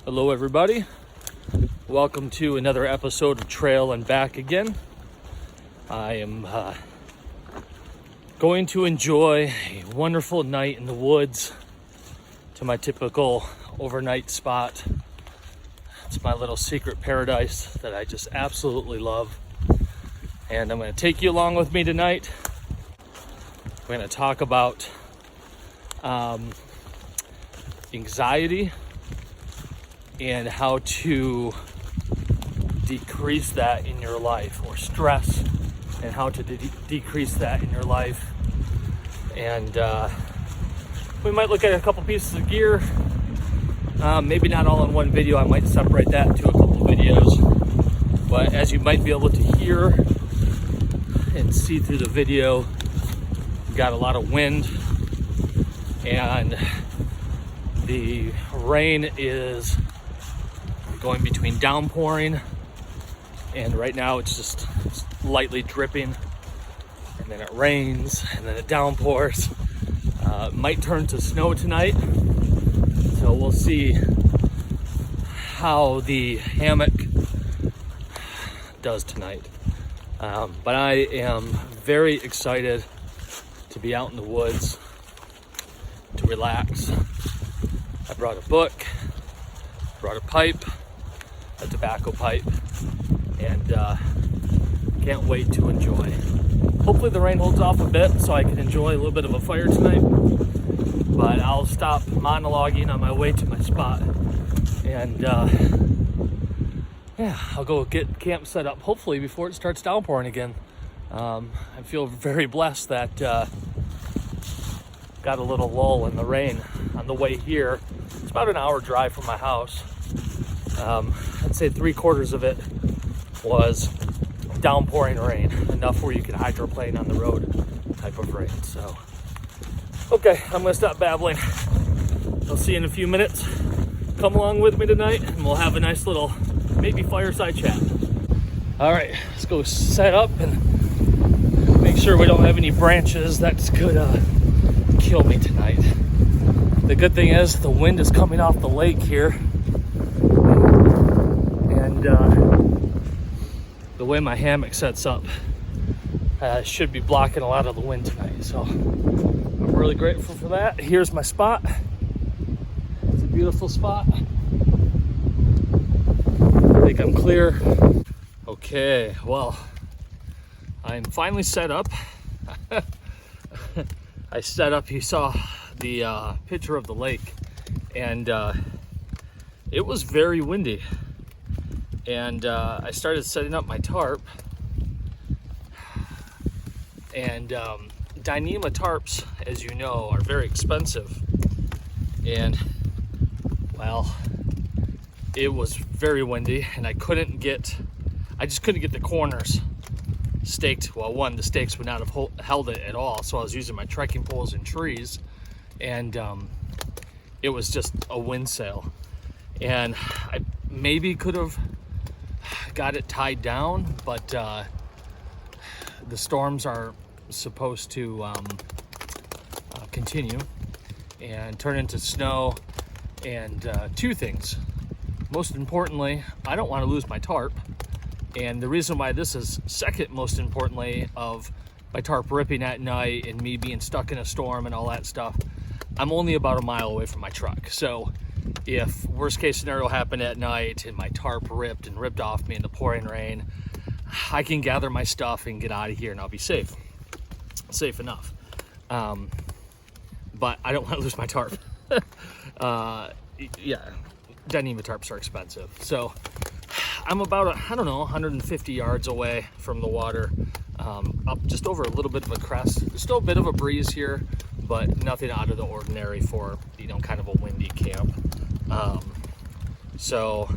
Hello everybody, welcome to another episode of Trail and Back again. I am going to enjoy a wonderful night in the woods to my typical overnight spot. It's my little secret paradise that I just absolutely love, and I'm going to take you along with me tonight. We're going to talk about anxiety and how to decrease that in your life, or stress and how to decrease that in your life. And we might look at a couple pieces of gear, maybe not all in one video. I might separate that into a couple videos, but as you might be able to hear and see through the video, we've got a lot of wind and the rain is going between downpouring and right now it's lightly dripping, and then it rains and then it downpours. Might turn to snow tonight, so we'll see how the hammock does tonight. But I am very excited to be out in the woods, to relax. I brought a book, brought a pipe, a tobacco pipe, and can't wait to enjoy. Hopefully the rain holds off a bit so I can enjoy a little bit of a fire tonight, but I'll stop monologuing on my way to my spot, and yeah, I'll go get camp set up hopefully before it starts downpouring again. I feel very blessed that got a little lull in the rain on the way here. It's about an hour drive from my house. I'd say 3/4 of it was downpouring rain, enough where you can hydroplane on the road type of rain. So, okay, I'm gonna stop babbling. I'll see you in a few minutes. Come along with me tonight and we'll have a nice little, maybe fireside chat. All right, let's go set up and make sure we don't have any branches that could kill me tonight. The good thing is the wind is coming off the lake here, and the way my hammock sets up should be blocking a lot of the wind tonight, so I'm really grateful for that. Here's my spot. It's a beautiful spot. I think I'm clear. Okay, well, I'm finally set up. I set up, you saw the picture of the lake, and it was very windy, and I started setting up my tarp, and Dyneema tarps, as you know, are very expensive, and well, it was very windy and I just couldn't get the corners staked. Well, one, the stakes would not have held it at all, so I was using my trekking poles and trees, and it was just a wind sail, and I maybe could have got it tied down, but the storms are supposed to continue and turn into snow, and two things. Most importantly, I don't want to lose my tarp, and the reason why this is second most importantly of my tarp ripping at night and me being stuck in a storm and all that stuff, I'm only about a mile away from my truck. So if worst case scenario happened at night and my tarp ripped off me in the pouring rain, I can gather my stuff and get out of here and I'll be safe enough. But I don't want to lose my tarp. Yeah, Dyneema tarps are expensive. So I'm about, 150 yards away from the water, up just over a little bit of a crest. There's still a bit of a breeze here, but nothing out of the ordinary for, kind of a windy camp. So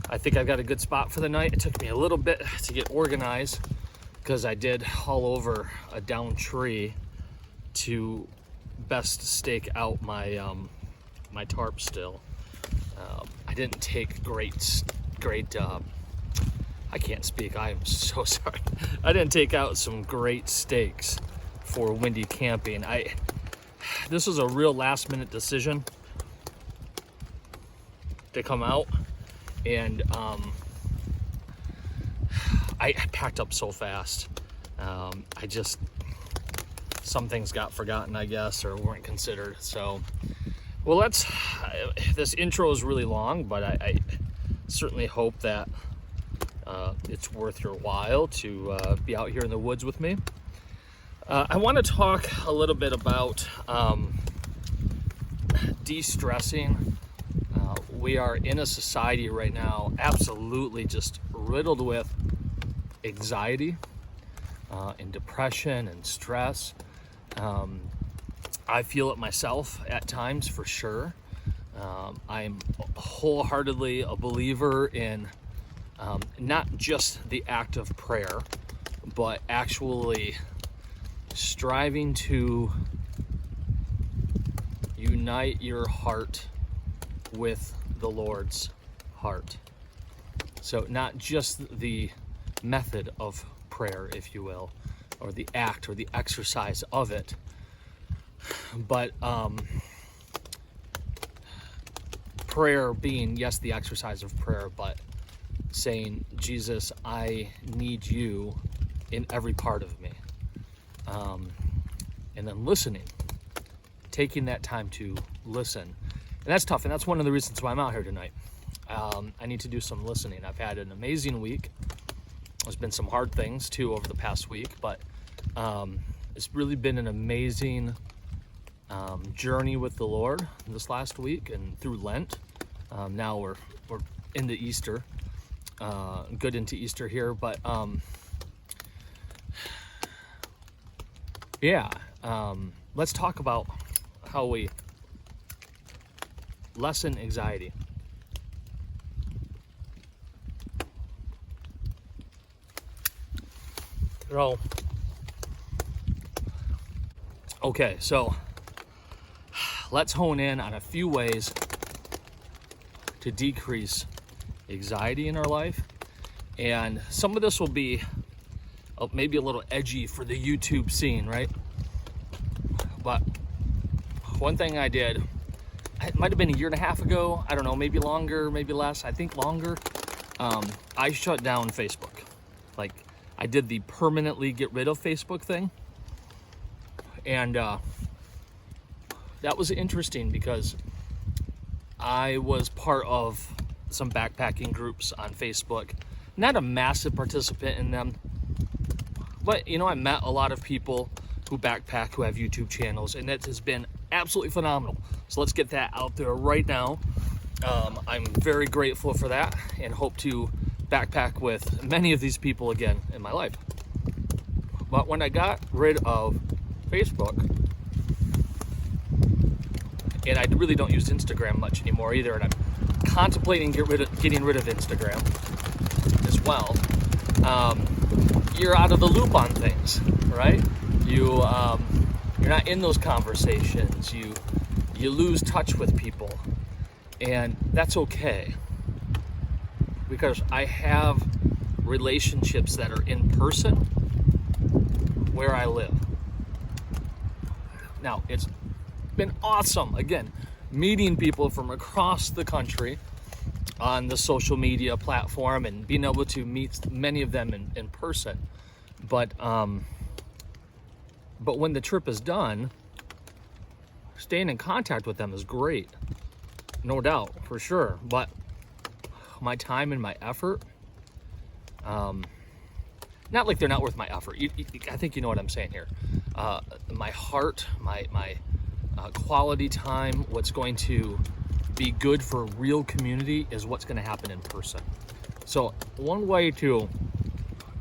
I think I've got a good spot for the night. It took me a little bit to get organized because I did haul over a downed tree to best stake out my my tarp still. I didn't take great I can't speak, I am so sorry. I didn't take out some great stakes for windy camping. This was a real last minute decision. to come out, and I packed up so fast. Some things got forgotten, I guess, or weren't considered. So, well, this intro is really long, but I certainly hope that it's worth your while to be out here in the woods with me. I want to talk a little bit about de-stressing. We are in a society right now absolutely just riddled with anxiety and depression and stress. I feel it myself at times, for sure. I'm wholeheartedly a believer in not just the act of prayer, but actually striving to unite your heart with the Lord's heart. So not just the method of prayer, if you will, or the act or the exercise of it, but prayer being, yes, the exercise of prayer, but saying, Jesus, I need you in every part of me. And then listening, taking that time to listen. And that's tough, and that's one of the reasons why I'm out here tonight. I need to do some listening. I've had an amazing week. There's been some hard things too over the past week, but it's really been an amazing journey with the Lord this last week and through Lent. Now we're into Easter, good into Easter here, but let's talk about how we lessen anxiety. Okay, so let's hone in on a few ways to decrease anxiety in our life. And some of this will be maybe a little edgy for the YouTube scene, right? But one thing I did, it might have been a year and a half ago, I don't know, maybe longer, maybe less, I think longer. I shut down Facebook. Like, I did the permanently get rid of Facebook thing. And that was interesting because I was part of some backpacking groups on Facebook. Not a massive participant in them, but I met a lot of people who backpack, who have YouTube channels, and it has been absolutely phenomenal. So let's get that out there right now. I'm very grateful for that and hope to backpack with many of these people again in my life. But when I got rid of Facebook, and I really don't use Instagram much anymore either, and I'm contemplating getting rid of Instagram as well. You're out of the loop on things, right? You're not in those conversations. You lose touch with people, and that's okay, because I have relationships that are in person where I live. Now, it's been awesome, again, meeting people from across the country on the social media platform and being able to meet many of them in person. But when the trip is done, staying in contact with them is great, no doubt, for sure. But my time and my effort, not like they're not worth my effort. I think you know what I'm saying here. My heart, my quality time, what's going to be good for real community is what's going to happen in person. So one way to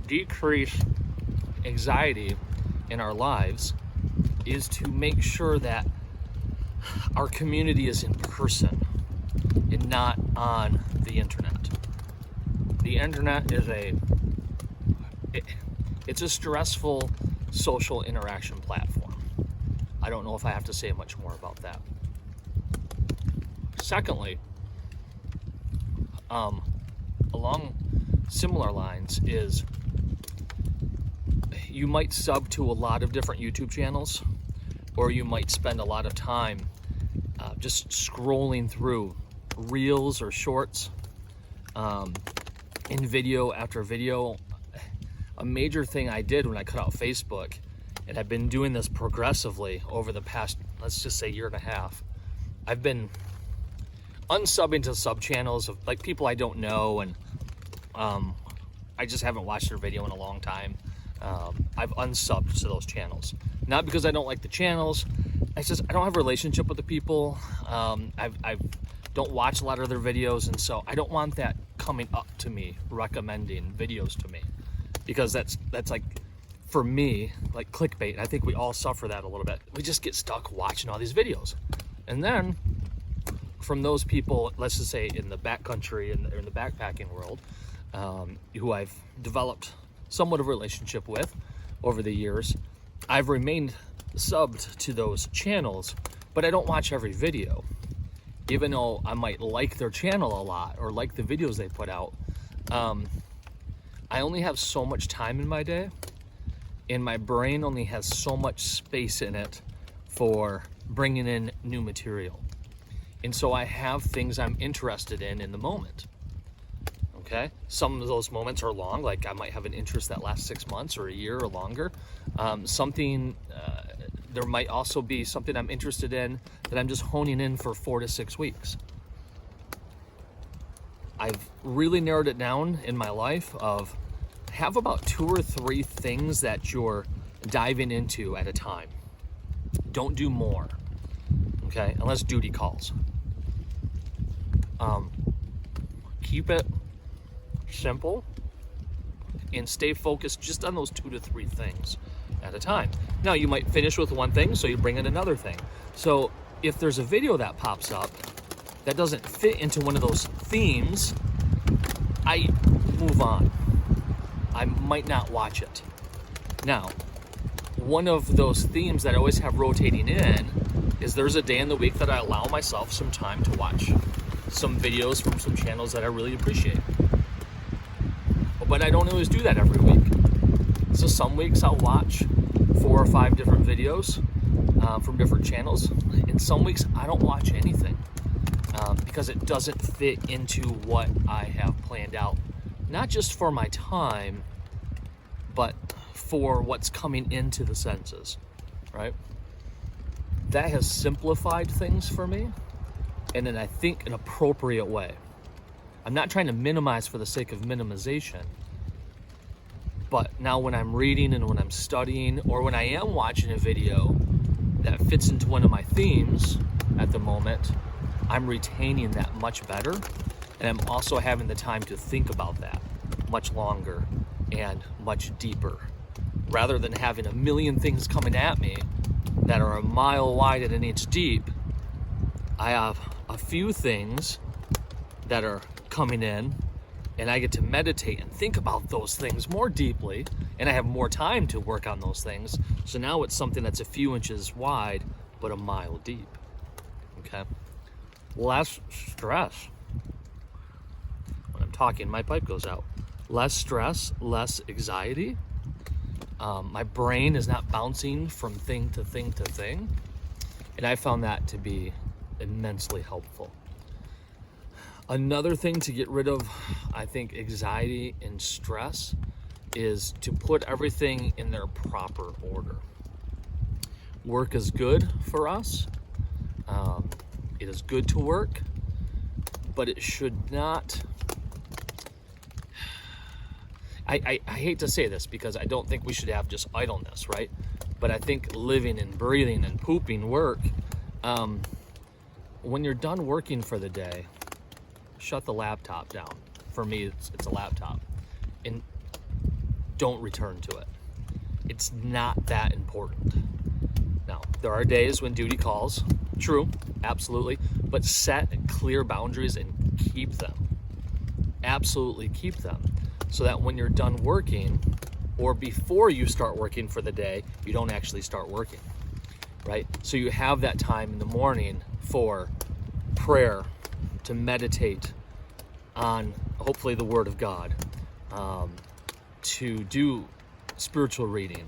decrease anxiety in our lives is to make sure that our community is in person and not on the internet. The internet is it's a stressful social interaction platform. I don't know if I have to say much more about that. Secondly, along similar lines is you might sub to a lot of different YouTube channels, or you might spend a lot of time just scrolling through reels or shorts in video after video. A major thing I did when I cut out Facebook, and I've been doing this progressively over the past, let's just say, year and a half, I've been unsubbing to sub channels of like people I don't know, and I just haven't watched their video in a long time. I've unsubbed to those channels, not because I don't like the channels. It's just I don't have a relationship with the people. I don't watch a lot of their videos, and so I don't want that coming up to me recommending videos to me, because that's like, for me, like clickbait. I think we all suffer that a little bit. We just get stuck watching all these videos, and then from those people, let's just say in the backcountry and in the backpacking world, who I've developed somewhat of a relationship with over the years, I've remained subbed to those channels, but I don't watch every video. Even though I might like their channel a lot or like the videos they put out, I only have so much time in my day, and my brain only has so much space in it for bringing in new material. And so I have things I'm interested in the moment. Okay, some of those moments are long, like I might have an interest that lasts 6 months or a year or longer. There might also be something I'm interested in that I'm just honing in for 4 to 6 weeks. I've really narrowed it down in my life of have about 2 or 3 things that you're diving into at a time. Don't do more, okay, unless duty calls. Keep it simple and stay focused just on those 2 to 3 things at a time. Now you might finish with one thing, so you bring in another thing. So if there's a video that pops up that doesn't fit into one of those themes, I move on. I might not watch it. Now, one of those themes that I always have rotating in is there's a day in the week that I allow myself some time to watch some videos from some channels that I really appreciate. But I don't always do that every week. So some weeks I'll watch 4 or 5 different videos from different channels, and some weeks I don't watch anything because it doesn't fit into what I have planned out, not just for my time, but for what's coming into the senses, right? That has simplified things for me, and in, I think, an appropriate way. I'm not trying to minimize for the sake of minimization, but now when I'm reading and when I'm studying, or when I am watching a video that fits into one of my themes at the moment, I'm retaining that much better, and I'm also having the time to think about that much longer and much deeper, rather than having a million things coming at me that are a mile wide and an inch deep. I have a few things that are coming in, and I get to meditate and think about those things more deeply, and I have more time to work on those things. So now it's something that's a few inches wide but a mile deep. Okay, less stress. When I'm talking, my pipe goes out. Less stress, less anxiety. My brain is not bouncing from thing to thing to thing, and I found that to be immensely helpful. Another thing to get rid of, I think, anxiety and stress is to put everything in their proper order. Work is good for us. It is good to work, but it should not... I hate to say this because I don't think we should have just idleness, right? But I think living and breathing and pooping work, when you're done working for the day, shut the laptop down. For me, it's a laptop. And don't return to it. It's not that important. Now, there are days when duty calls. True, absolutely. But set clear boundaries and keep them. Absolutely keep them. So that when you're done working, or before you start working for the day, you don't actually start working, right? So you have that time in the morning for prayer, to meditate on hopefully the Word of God, to do spiritual reading,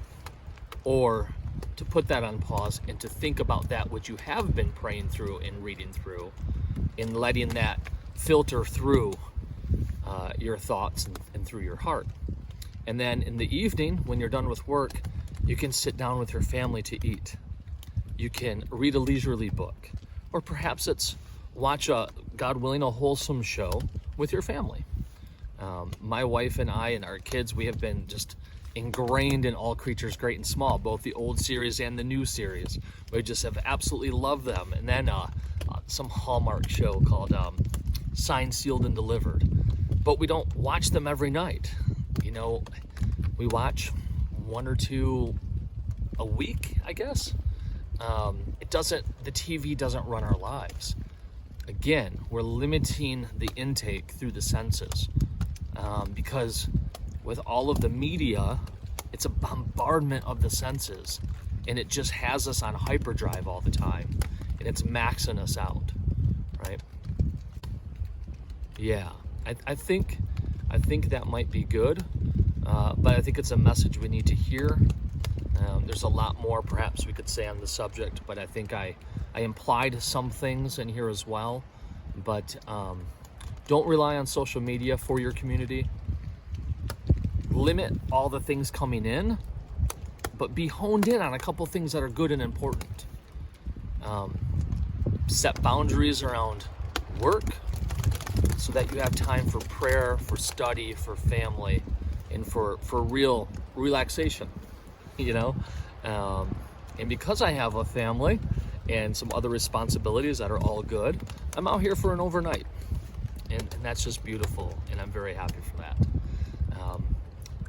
or to put that on pause and to think about that which you have been praying through and reading through, and letting that filter through your thoughts and through your heart. And then in the evening, when you're done with work, you can sit down with your family to eat. You can read a leisurely book, or perhaps it's watch a, God willing, a wholesome show with your family. My wife and I and our kids, we have been just ingrained in All Creatures Great and Small, both the old series and the new series. We just have absolutely loved them. And then some Hallmark show called Signed, Sealed, and Delivered. But we don't watch them every night. You know, we watch one or two a week, I guess. The TV doesn't run our lives. Again, we're limiting the intake through the senses because with all of the media, it's a bombardment of the senses, and it just has us on hyperdrive all the time, and it's maxing us out, right? Yeah, I think that might be good, but I think it's a message we need to hear. There's a lot more perhaps we could say on the subject, but I think I implied some things in here as well. But don't rely on social media for your community. Limit all the things coming in, but be honed in on a couple things that are good and important. Set boundaries around work so that you have time for prayer, for study, for family, and for real relaxation, you know? And because I have a family and some other responsibilities that are all good, I'm out here for an overnight. And that's just beautiful, and I'm very happy for that.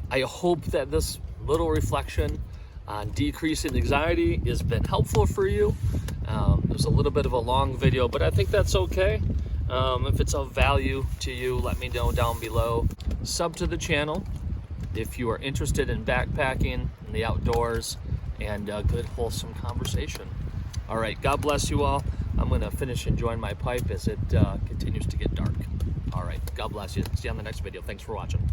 I hope that this little reflection on decreasing anxiety has been helpful for you. It was a little bit of a long video, but I think that's okay. If it's of value to you, let me know down below. Sub to the channel if you are interested in backpacking in the outdoors and good wholesome conversation. All right, God bless you all. I'm gonna finish enjoying my pipe as it continues to get dark. All right, God bless you. See you on the next video. Thanks for watching.